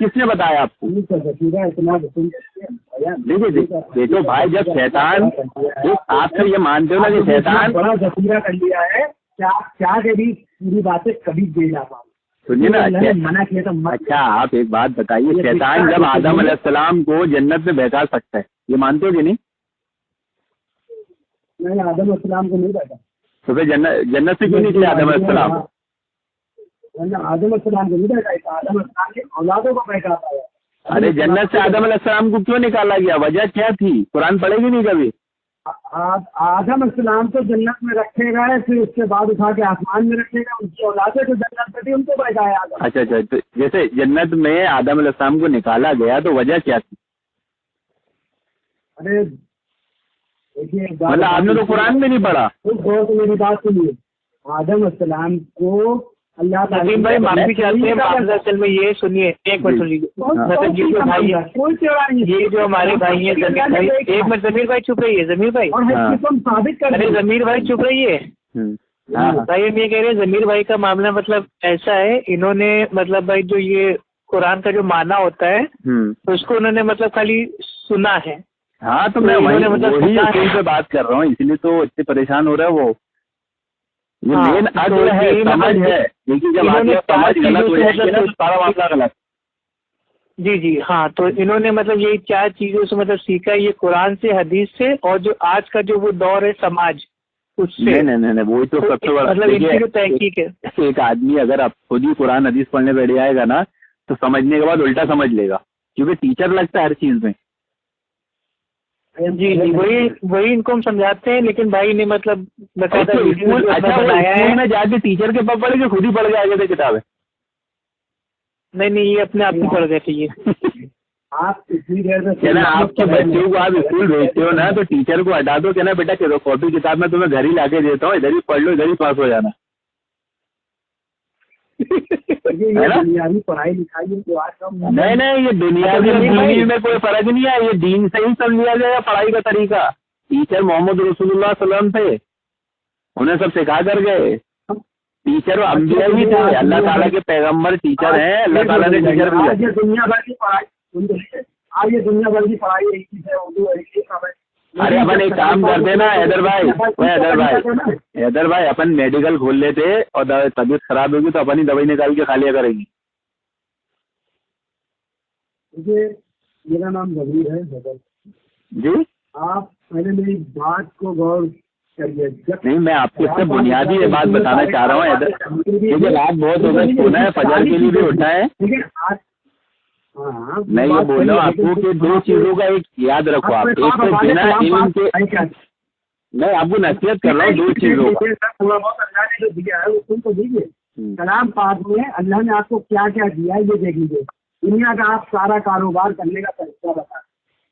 کس نے بتایا آپ کو؟ دیکھو بھائی، جب شیطان، آپ سب یہ مانتے ہو نا کہ شیطان بڑا ذخیرہ کر لیا ہے، کیا کہ بھی پوری باتیں کبھی دے جاتا ہوں. سنیے نا. منع کیا تھا. اچھا آپ ایک بات بتائیے، شیطان جب آدم علیہ السلام کو جنت میں بہکا سکتا ہے، یہ مانتے ہو کہ نہیں؟ میں نے آدم علیہ السلام کو نہیں بیٹھا. تو پھر جنت سے کیوں نہیں کیا آدم علیہ السلام؟ آدم علیہ السلام کو نہیں بیٹھا، آدم علیہ السلام کی اولادوں کو بیٹھا ہے. ارے جنت سے آدم علیہ السلام کو کیوں نکالا گیا؟ وجہ کیا تھی؟ قرآن پڑھے گی نہیں کبھی؟ آدم السلام کو جنت میں رکھے گا، پھر اس کے بعد اٹھا کے آسمان میں رکھے گا. ان کی اولادیں جو جنت میں تھی ان کو بیٹھایا. اچھا تو جیسے جنت میں آدم علیہ السلام کو نکالا گیا تو وجہ کیا تھی؟ ارے دیکھیے، مطلب آپ نے تو قرآن میں نہیں پڑھا. میری بات سنیے. آدم السلام کو اللہ بھائی معافی چاہتے ہیں. اصل میں یہ سنیے، ایک منٹ سنیے. مطلب یہ جو بھائی یہ جو ہمارے بھائی ہیں ضمیر بھائی، ایک منٹ ضمیر بھائی چپ رہیے. ضمیر بھائی، ارے ضمیر بھائی چپ رہیے. بھائی ہم یہ کہہ رہے ہیں ضمیر بھائی کا معاملہ مطلب ایسا ہے، انہوں نے مطلب بھائی جو یہ قرآن کا جو معنی ہوتا ہے اس کو انہوں نے مطلب خالی سنا ہے. ہاں تو میں وہی اصول پہ بات کر رہا ہوں، اس لیے تو اتنے پریشان ہو رہا ہے. وہ یہ مین اصل ہے، سمجھ ہے. دیکھیے جب سمجھ غلط ہو جائے گی نا تو سارا معاملہ غلط. جی ہاں، تو انہوں نے مطلب یہی 4 چیزوں سے مطلب سیکھا، یہ قرآن سے، حدیث سے، اور جو آج کا جو وہ دور ہے سماج اس سے. نہیں وہی تو سب سے بڑا مطلب ان کی جو تحقیق ہے. ایک آدمی اگر آپ خود ہی قرآن حدیث پڑھنے بیٹھ جائے گا نا تو سمجھنے کے بعد الٹا سمجھ لے گا، کیونکہ ٹیچر لگتا ہے ہر چیز میں. جی وہی ان کو ہم سمجھاتے ہیں، لیکن بھائی نے مطلب اچھا اسکول میں جا کے ٹیچر کے پاس پڑھے کہ خود ہی پڑھ کے آ گئے تھے کتابیں؟ نہیں یہ اپنے آپ ہی پڑھ گئے تھے. یہ آپ آپ کے بچوں کو آپ اسکول بھیجتے ہو نا تو ٹیچر کو ہٹا دو کہ نا بیٹا چلو کاپی کتاب میں تمہیں گھر ہی لا کے دیتا ہوں، ادھر ہی پڑھ لو، ادھر ہی پاس ہو جانا. پڑھائی لکھائی نہیں یہ دنیاوی اور دینی میں کوئی فرق نہیں ہے. یہ دین سے ہی سمجھ لیا جائے گا پڑھائی کا طریقہ. ٹیچر محمد رسول اللہ صلی اللہ علیہ وسلم تھے، انہیں سب سکھا کر گئے. ٹیچر انبیاء بھی تھے، اللہ تعالیٰ کے پیغمبر ٹیچر ہیں، اللہ تعالیٰ نے ٹیچر بھی ہے. دنیا بھر کی پڑھائی، آج یہ دنیا بھر کی پڑھائی ایک چیز ہے، اردو ہے. ارے اپن ایک کام کرتے نا حیدر بھائی اپن میڈیکل کھول لیتے اور طبیعت خراب ہوگی تو اپن ہی دوائی نکال کے کھا لیا کریں گی. میرا نام ضمیر ہے. جی آپ پہلے میری بات کو غور کریے. نہیں میں آپ کو اس سے بنیادی یہ بات بتانا چاہ رہا ہوں حیدر، کیونکہ رات بہت ہو گئی، سونا ہے، فجر کے لیے بھی اٹھا ہے. میں یہ بول رہا ہوں آپ کو کہ 2 چیزوں کا ایک یاد رکھو. آپ ایک تو بنا علم کے، میں آپ کو نصیحت کر رہا ہوں 2 چیزوں کا. تھوڑا بہت اللہ نے جو دیا ہے وہ تم کو دیجیے. کلام پاک میں اللہ نے آپ کو کیا کیا دیا ہے یہ دیکھ لیجیے. دنیا کا آپ سارا کاروبار کرنے کا طریقہ بتا،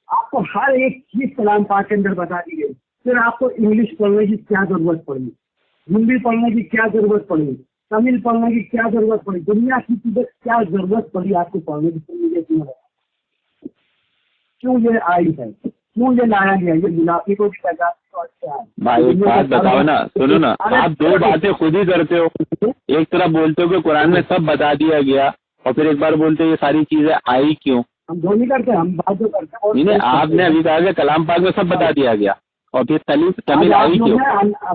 آپ کو ہر ایک چیز کلام پاک کے اندر بتا دی گئی. پھر آپ کو انگلش پڑھنے کی کیا ضرورت پڑی، ہندی پڑھنے کی کیا ضرورت پڑی، تمل پڑھنے کی کیا ضرورت پڑی، دنیا کی چیزیں کیا ضرورت پڑی آپ کو پڑھنے کی. کیوں یہ آئی ہے، کیوں یہ لایا گیا، یہ منافی کو بھی بھائی ایک بات بتاؤ نا، سنو نا، آپ 2 باتیں خود ہی کرتے ہو. ایک طرف بولتے ہو کہ قرآن میں سب بتا دیا گیا، اور پھر ایک بار بولتے ہو یہ ساری چیزیں آئی کیوں. ہم دو نہیں کرتے، ہم بات جو کرتے ہیں. نہیں آپ نے ابھی کہا کہ کلام پاک میں سب بتا دیا گیا، اور پھر تمل آئی کیوں.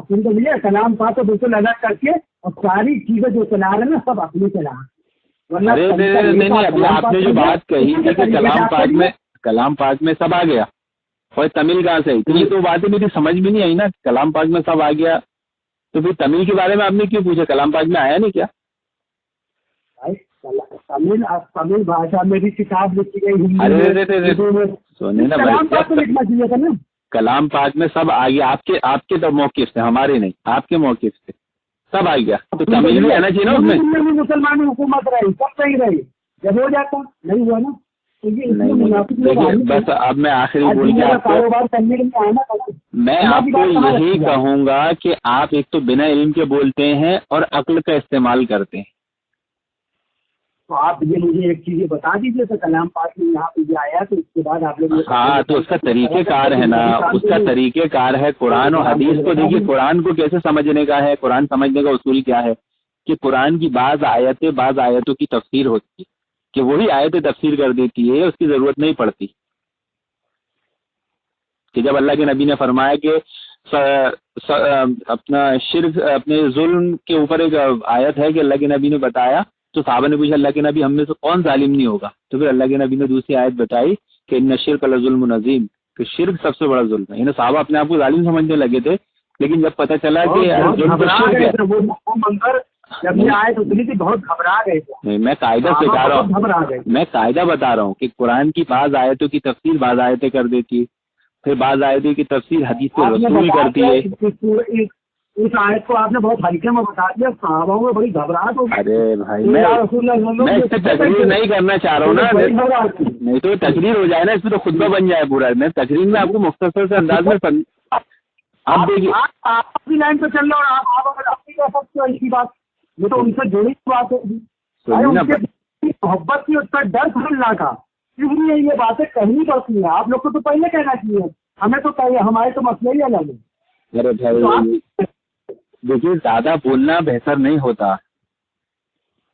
سن تو لیے کلام پاک کو بالکل الگ کر کے اور ساری چیزیں جو چلا رہے ہیں نا سب اپنی چلا. ارے نہیں ابھی آپ نے جو بات کہی تھی کہ کلام پاک میں سب آ گیا، اور تمل کہاں سے؟ اتنی تو باتیں میری سمجھ بھی نہیں آئی نا. کلام پاک میں سب آ گیا تو پھر تمل کے بارے میں آپ نے کیوں پوچھا؟ کلام پاک میں آیا نہیں کیا؟ تمل بھاشا میں بھی کتاب لکھی گئی. سونے نا لکھنا چاہیے تھا نا. کلام پاک میں سب آ گیا، آپ کے تو موقف سے، ہمارے نہیں، آپ کے موقف سے سب آ گیا تو تمل بھی آنا چاہیے نا اس میں. مسلمان حکومت رہی، سب صحیح رہی، جب ہو جاتا نہیں ہوا نا. بس اب میں آخری بول کے کاروبار کرنے کے لیے آنا تھا. میں آپ کو یہی کہوں گا کہ آپ ایک تو بنا علم کے بولتے ہیں اور عقل کا استعمال کرتے ہیں. تو آپ یہ مجھے ایک چیز بتا دیجیے تو کلام پاک میں یہاں پہ یہ آیا تو اس کے بعد آپ لوگ. ہاں تو اس کا طریقہ کار ہے نا، اس کا طریقہ کار ہے. قرآن اور حدیث کو دیکھیے، قرآن کو کیسے سمجھنے کا ہے، قرآن سمجھنے کا اصول کیا ہے کہ قرآن کی بعض آیتوں کی تفسیر ہوتی ہے. کہ وہی آیتیں تفسیر کر دیتی ہے، اس کی ضرورت نہیں پڑتی. کہ جب اللہ کے نبی نے فرمایا کہ اپنا شرک اپنے ظلم کے اوپر ایک آیت ہے کہ اللہ کے نبی نے بتایا، تو صحابہ نے پوچھا اللہ کے نبی ہم میں سے کون ظالم نہیں ہوگا؟ تو پھر اللہ کے نبی نے دوسری آیت بتائی کہ ان الشرک لظلم عظیم، کہ شرک سب سے بڑا ظلم ہے. یعنی صحابہ اپنے آپ کو ظالم سمجھنے لگے تھے، لیکن جب پتہ چلا کہ ظلم تو شرک ہے. جب یہ آیت اتری تھی بہت گھبرا گئے تھے. نہیں، میں قاعدہ سکھا رہا ہوں، میں قاعدہ بتا رہا ہوں کہ قرآن کی بعض آیتوں کی تفسیر بعض آیتیں کر دیتی ہے، پھر بعض آیتوں کی تفسیر حدیث سے رسول کرتی ہے. اس آیت کو آپ نے بہت ہلکے میں بتا دیا، صحابہ میں بڑی گھبراہٹ ہو گئی. ارے بھائی میں اس سے تقریر نہیں کرنا چاہ رہا ہوں نا، نہیں تو تقریر ہو جائے نا، اس میں تو خطبہ بن جائے پورا. میں تقریر میں آپ کو مختصر سے انداز میں آپ دیکھیے آپ اپنی لائن پہ چل رہے اور آپ اگر اپنی کہہ سکتے ہو ایسی بات، یہ تو ان سے جڑی بات ہوگی. محبت کی اس کا ڈر تھا اللہ کا، اس لیے یہ باتیں کہنی پڑتی ہیں. آپ لوگ کو تو پہلے کہنا چاہیے، ہمیں تو ہمارے تو مسئلے ہی الگ ہیں. ارے بھائی دیکھیے زیادہ بولنا بہتر نہیں ہوتا.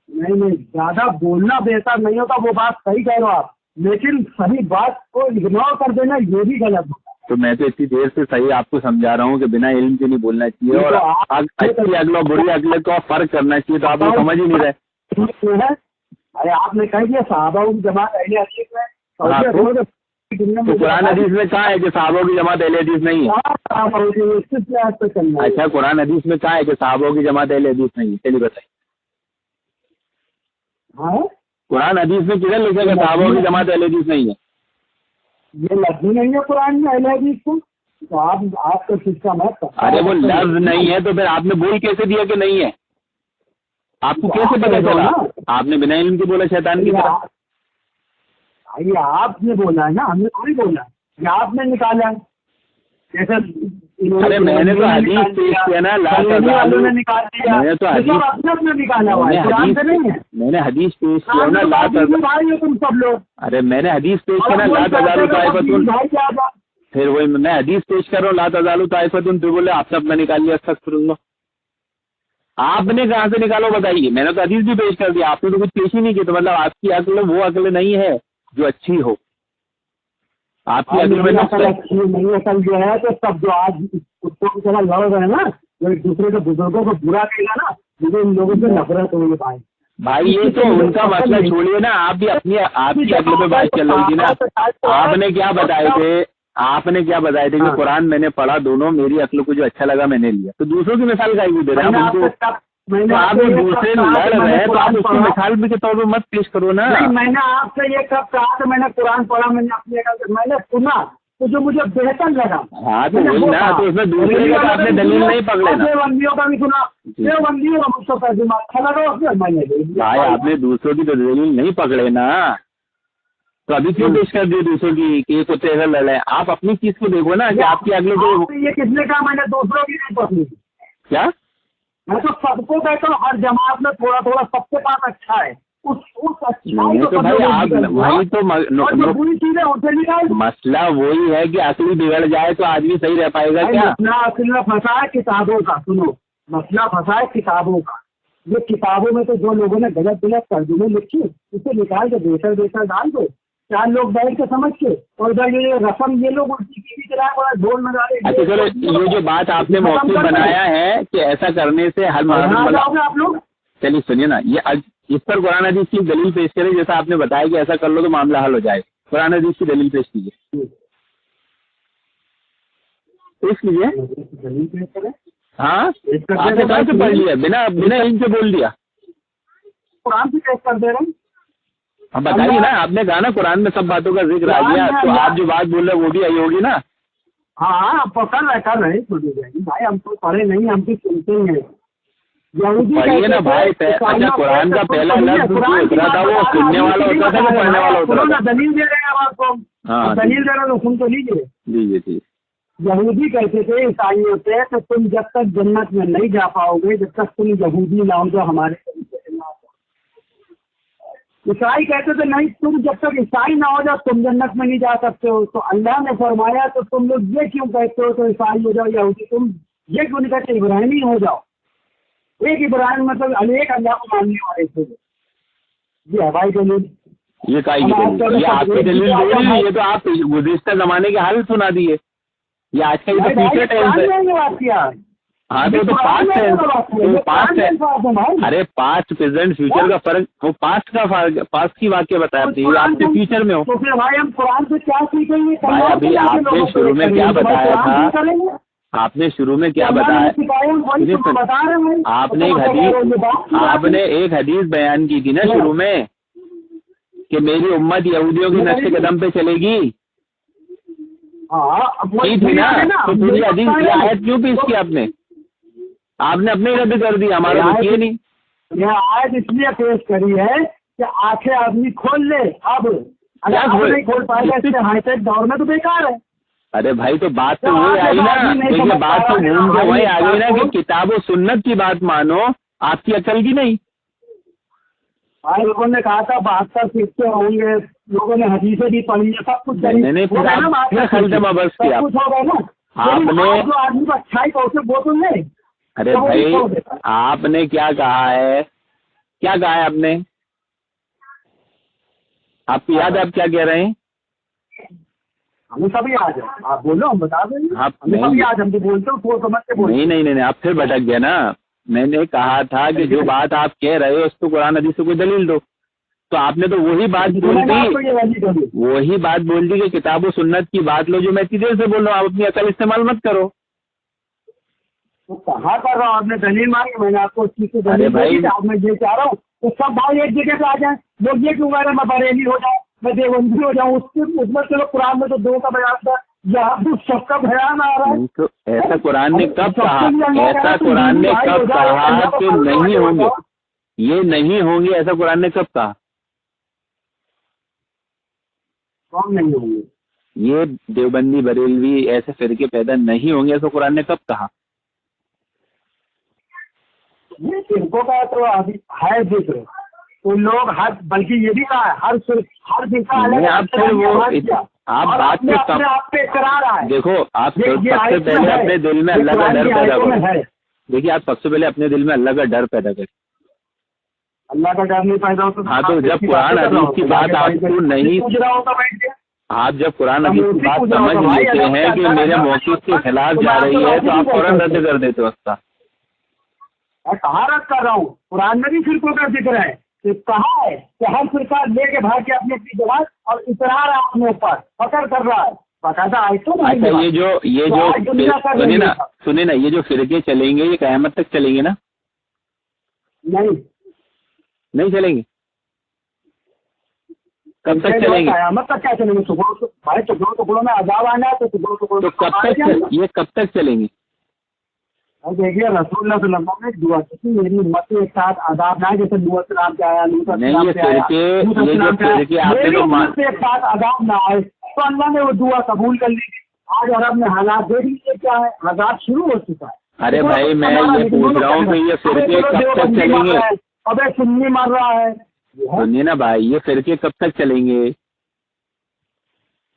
نہیں زیادہ بولنا بہتر نہیں ہوتا، وہ بات صحیح کہہ رہے ہو آپ، لیکن صحیح بات کو اگنور کر دینا یہ بھی غلط ہوتا. تو میں تو اتنی دیر سے صحیح آپ کو سمجھا رہا ہوں کہ بنا علم کے نہیں بولنا چاہیے، اور اچھی عقل اور بری عقل کو فرق کرنا چاہیے، تو آپ لوگ سمجھ ہی نہیں رہے. ارے آپ نے کہہ دیا صحابہ کی جماعت اہل حدیث میں، تو قرآن حدیث میں کہاں ہے کہ صحابوں کی جماعت اہل حدیث نہیں ہے؟ اچھا قرآن حدیث میں کہاں ہے کہ صحابوں کی جماعت اہل حدیث نہیں ہے؟ چلیے بتائیے. قرآن حدیث میں کدھر لکھا کہ صحابوں کی جماعت اہل حدیث نہیں ہے؟ یہ لفظ نہیں ہے قرآن میں اہل حدیث کو، تو آپ کا سسٹم ہے. ارے وہ لفظ نہیں ہے تو پھر آپ نے بول کیسے دیا کہ نہیں ہے؟ آپ کو کیسے پتا چلا؟ آپ نے بنا علم کے بولا شیطان کی طرح. یہ آپ نے بولا ہے نا، ہم نے تھوڑی بولا، یہ آپ نے نکالا ہے. جیسے ارے میں نے تو حدیث پیش کیا نا، والوں نے نکال دیا، میں نے تو حدیث میں نکالا ہوا ہے، قرآن سے نہیں ہے. میں نے حدیث پیش کیا نا، لا بھائی تم سب لوگ. ارے میں نے حدیث پیش کیا نا، لا تزال طائفۃ، پھر وہی میں حدیث پیش کر رہا ہوں لا تزال طائفۃ، پھر بولے آپ نے اپنا نکال لیا. استغفر اللہ. آپ نے کہاں سے نکالو بتائیے؟ میں نے تو حدیث بھی پیش کر دیا، آپ نے تو کچھ پیش ہی نہیں کی. تو مطلب آپ کی عقل وہ عقل نہیں ہے جو اچھی ہو، آپ کی عقل میں اچھی نہیں عقل جو ہے. تو سب جو آج کتوں کی طرح لڑ رہے ہیں نا، جو ایک دوسرے کے بزرگوں کو برا کہے گا نا، مجھے ان لوگوں سے نفرت ہوگی. بھائی یہ تو ان کا مسئلہ چھوڑیے نا، آپ بھی اپنی آپ کی عقل پہ بات چل رہی تھی نا. آپ نے کیا بتائے تھے کہ قرآن میں نے پڑھا دونوں، میری عقل کو جو اچھا لگا میں نے لیا. تو دوسروں کی مثال کا ہی دے رہے ہیں آپ. آپ دوسرے لڑ رہے ہیں تو آپ اس کی مثال بھی کے طور پہ مت پیش کرو نا. میں نے آپ سے یہ کب کہا کہ میں نے قرآن پڑھا، میں نے اپنی میں نے سنا تو جو مجھے بہتر لگا. ہاں تو وہی نا، تو اس میں دوسرے کا آپ نے دلیل نہیں پکڑے نا. بندیوں کا بھی سنا، بندیوں کا مجھ سے دماغ اچھا لگا اس میں میں نے. بھائی آپ نے دوسروں کی تو دلیل نہیں پکڑے نا، تو ابھی کیوں پیش کر دیے دوسروں کی کہ یہ کچھ ایسا لڑے؟ آپ اپنی چیز کو دیکھو نا کہ آپ کی اگلے کو. یہ کس نے کہا میں نے دوسروں کی نہیں پکڑی؟ کیا میں تو سب کو کہتا ہوں ہر جماعت میں تھوڑا تھوڑا سب کے پاس اچھا ہے. مسئلہ وہی ہے کہ عقل بگڑ جائے تو آدمی صحیح رہ پائے گا کیا؟ مسئلہ اصل میں پھنسا ہے کتابوں کا. سنو، مسئلہ پھنسا ہے کتابوں کا. یہ کتابوں میں تو جو لوگوں نے غلط ترجمے لکھی اسے نکال کے بیسر ڈال دو، چار لوگ بیٹھ کے سمجھ کے، اور ادھر یہ رسم یہ لوگ ڈھول نظارے. اچھا چلو، یہ جو بات آپ نے موقع بنایا ہے کہ ایسا کرنے سے حل آپ لوگ. چلیے سنیے نا، یہ اس پر قرآن حدیث کی دلیل پیش کرے، جیسا آپ نے بتایا کہ ایسا کر لو تو معاملہ حل ہو جائے. قرآن حدیث کی دلیل پیش کیجیے. پیش کیجیے. ہاں آپ نے کہاں سے پڑھ لیا؟ بنا علم سے بول دیا. قرآن سے پیش کر دے رہے ہیں. اب بتائیے نا، آپ نے کہا نا قرآن میں سب باتوں کا ذکر آ گیا، تو آپ جو بات بول رہے ہیں وہ بھی آئی ہوگی نا. ہاں کر رہے بھائی، ہم تو پڑھے نہیں، ہم تو سنتے ہیں. پڑھیے نا بھائی. اچھا قرآن کا پہلا لفظ جو اترا تھا وہ سننے والا ہوتا تھا کہ پڑھنے والا ہوتا تھا؟ دلیل دے رہے ہیں آپ کو. ہاں دلیل دے رہے تو سن تو لیجیے. جی. یہودی کہتے تھے عیسائی ہوتے ہیں کہ تم جب تک جنت میں نہیں جا پاؤ گے جب تک تم یہودی نہ ہو جو ہمارے. عیسائی کہتے تھے نہیں، تم جب تک عیسائی نہ ہو جاؤ تم جنت میں نہیں جا سکتے ہو. تو اللہ نے فرمایا تو تم لوگ یہ کیوں کہتے ہو تو عیسائی ہو جاؤ یہودی، تم یہ کیوں نہیں کہتے ابراہیمی ہو جاؤ؟ ایک ابراہیم مطلب ایک اللہ کو ماننے والے تھے. جی ہوائی دلیل یہ کائی کی دلیل؟ یہ آپ کی دلیل نہیں، یہ تو آپ گزشتہ زمانے کے حال سنا دیے. یہ آج کا یہ تو فیوچر ٹینس ہے. ہاں تو پاسٹ ہے. ارے پاسٹ پریزنٹ فیوچر کا فرق، وہ پاسٹ کا پاسٹ کی واقعہ بتایا آپ نے، آپ کے فیوچر میں ہو. تو پھر بھائی ہم قرآن سے کیا سیکھیں گے؟ بھائی ابھی آپ نے شروع میں کیا بتایا تھا؟ آپ نے شروع میں کیا بتایا؟ آپ نے ایک حدیث بیان کی تھی نا شروع میں کہ میری امت یہودیوں کی نقش قدم پہ چلے گی. ٹھیک ہے نا؟ تو پوری حدیث کی آیت کیوں پیش کی آپ نے؟ آپ نے اپنے رد کر دی، ہمارا تو کیے نہیں. یہ آیت اس لیے پیش کری ہے کہ آنکھیں آدمی کھول لے. اب اگر نہیں کھول پائے گا اس سے ہائی ٹیک دور میں تو بیکار ہے. ارے بھائی تو بات تو وہی آئی نا، دیکھیے بات تو گھوم کے وہی آ گئی نا کہ کتاب و سنت کی بات مانو، آپ کی عقل کی نہیں. بھائی لوگوں نے کہا تھا 72 سیکھتے ہوں گے، لوگوں نے حدیثیں بھی پڑھی ہیں، سب کچھ ہوگا نا. آپ نے جو آدمی کو اچھائی کو اسے وہ تو نہیں. ارے بھائی آپ نے کیا کہا ہے، کیا کہا ہے آپ نے؟ آپ کو یاد ہے آپ کیا کہہ رہے ہیں؟ ہمیں سب یاد ہے، آپ بولو ہم بتا دیں گے. ہمیں سب یاد، ہم تو بولتے ہیں سمجھ کے بولتے. نہیں آپ پھر بھٹک گئے نا. میں نے کہا تھا کہ جو بات آپ کہہ رہے ہو اس کو قرآن حدیث سے کوئی دلیل دو. تو آپ نے تو وہی بات بول دی کہ کتاب و سنت کی بات لو، جو میں اتنی دیر سے بول رہا ہوں. آپ اپنی عقل استعمال مت کرو. تو کہاں کر رہا ہوں؟ آپ نے دلیل مانگی، میں نے آپ کو اس چیز سے دلیل دی. آپ میں یہ چاہ رہا ہوں تو سب بھائی ایک جگہ پہ آ جائیں. لوگ یہ کیوں کہہ رہے ہیں میں بریلی ہو جاؤں، میں دیوبندی ہو جاؤں؟ اس میں چلو قرآن میں تو 2 کا بیان تھا، یہاں تو سب کا بیان آ رہا ہے. تو ایسا قرآن نے کب کہا؟ ایسا قرآن نے کب کہا کہ نہیں ہوں گے، یہ نہیں ہوں گے؟ ایسا قرآن نے کب کہا؟ کون نہیں ہوں گے؟ یہ دیوبندی بریلوی ایسے فرقے پیدا نہیں ہوں گے، ایسا قرآن نے کب کہا؟ یہ فرقوں کا تو ابھی ہے ذکر، تو لوگ ہر، بلکہ یہ بھی کہا ہے ہر فرقہ الگ. آپ بات اپنے آپ پہ کرا رہا ہے. دیکھو آپ سب سے پہلے اپنے دل میں اللہ کا ڈر پیدا کرو. دیکھیے آپ سب سے پہلے اپنے دل میں اللہ کا ڈر پیدا کریں. اللہ کا ڈر نہیں پیدا ہوتا. ہاں تو جب قرآن حدیث کی بات آپ کو نہیں، آپ جب قرآن حدیث کی بات سمجھ لیتے ہیں کہ میرے موقف کے خلاف جا رہی ہے تو آپ فوراً رد کر دیتے ہو. اس کا میں کہاں رد کر رہا ہوں؟ قرآن میں بھی فرقوں کا ذکر ہے کہ کہا ہے کہ ہر فرقہ لے کے بھاگ کے اپنی اپنی جماعت اور اترا رہا ہے اپنے اوپر، پکڑ کر رہا ہے باقاعدہ. اچھا یہ سنیں نا، یہ جو فرقے چلیں گے یہ قیامت تک چلیں گے نا؟ نہیں چلیں گے. کب تک چلیں گے؟ قیامت تک کیا چلیں گے؟ بھائی ٹکڑوں میں عذاب آنا ہے تو ٹکڑوں تو کب تک یہ کب تک چلیں گے؟ دیکھیے رسول اللہ صلی اللہ علیہ وسلم نے دعا کی تھی میری امت کے ایک ساتھ عذاب نہ آئے، جیسے نوح السلام کے آیا، میری امت سے ایک ساتھ عذاب نہ آئے. تو اللہ نے وہ دعا قبول کر لی تھی. آج عرب میں حالات دیکھ لیجیے کیا ہے، عذاب شروع ہو چکا ہے. ارے بھائی میں یہ پوچھ رہا ہوں کہ یہ فرقے کب تک چلیں گے؟ ابے سنی مر رہا ہے. سنیے نا بھائی، یہ فرقے کب تک چلیں گے؟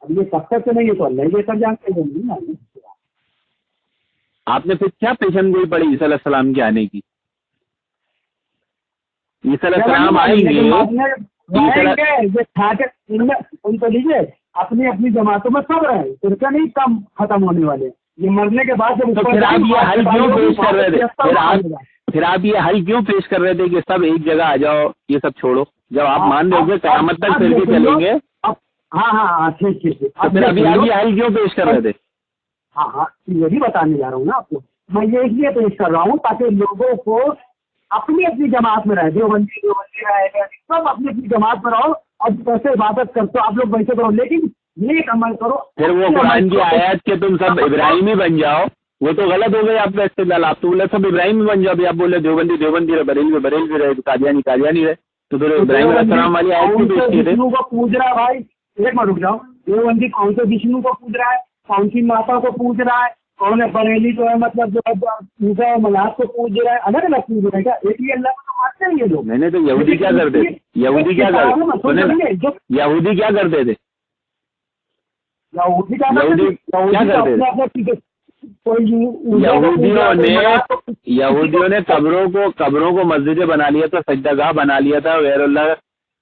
اب یہ کب تک چلیں گے تو اللہ یہ کر جانتے ہیں. آپ نے پھر کیا پیشن گوئی پڑی عیسیٰ علیہ السلام کے آنے کی؟ عیسیٰ علیہ السلام آئیں گے، ان کو لیجیے اپنی اپنی جماعتوں میں سب رہے، فرقے نہیں کم ختم ہونے والے. یہ مرنے کے بعد جب پھر آپ یہ حل کیوں پیش کر رہے تھے؟ پھر آپ یہ حل کیوں پیش کر رہے تھے کہ سب ایک جگہ آ جاؤ، یہ سب چھوڑو، جب آپ مان رہے ہو قیامت تک فرقے چلیں گے؟ ہاں ٹھیک. پھر ابھی آپ یہ حل کیوں پیش کر رہے تھے؟ ہاں یہی بتانے جا رہا ہوں نا آپ کو. میں یہ اس لیے پیش کر رہا ہوں تاکہ لوگوں کو اپنی اپنی جماعت میں رہے، دیوبندی رہے، سب اپنی اپنی جماعت میں رہو اور ویسے عبادت کرتے ہو آپ لوگ ویسے کرو، لیکن نیک عمل کرو. پھر وہ قرآن کی آیات کے تم سب ابراہیمی بن جاؤ، وہ تو غلط ہو گئی آپ کا استدلال. آپ تو بولے سب ابراہیمی بن جاؤ، آپ بولے دیوبندی رہے، بریلوی رہے، قادیانی رہے، تو پھر ابراہیم علیہ السلام والی آیت کی پیش کی تھے. وشنو کو پوج رہا ہے بھائی، ایک منٹ رک جاؤ. دیوبندی کون سے وشنو کو پوج رہا ہے، کون سی ماتا کو پوج رہا ہے، کون ہے بریلی جو ہے مطلب جو ہے مناس کو پوج رہا ہے، الگ الگ پوج رہے ہیں کیا؟ ایک ہی اللہ کو مانتے ہیں یہ لوگ. میں نے تو یہودی کیا کرتے تھے؟ یہودی کیا کرتے تھے؟ یہودیوں نے قبروں کو مسجدیں بنا لیا تھا، سجدہ گاہ بنا لیا تھا، غیر اللہ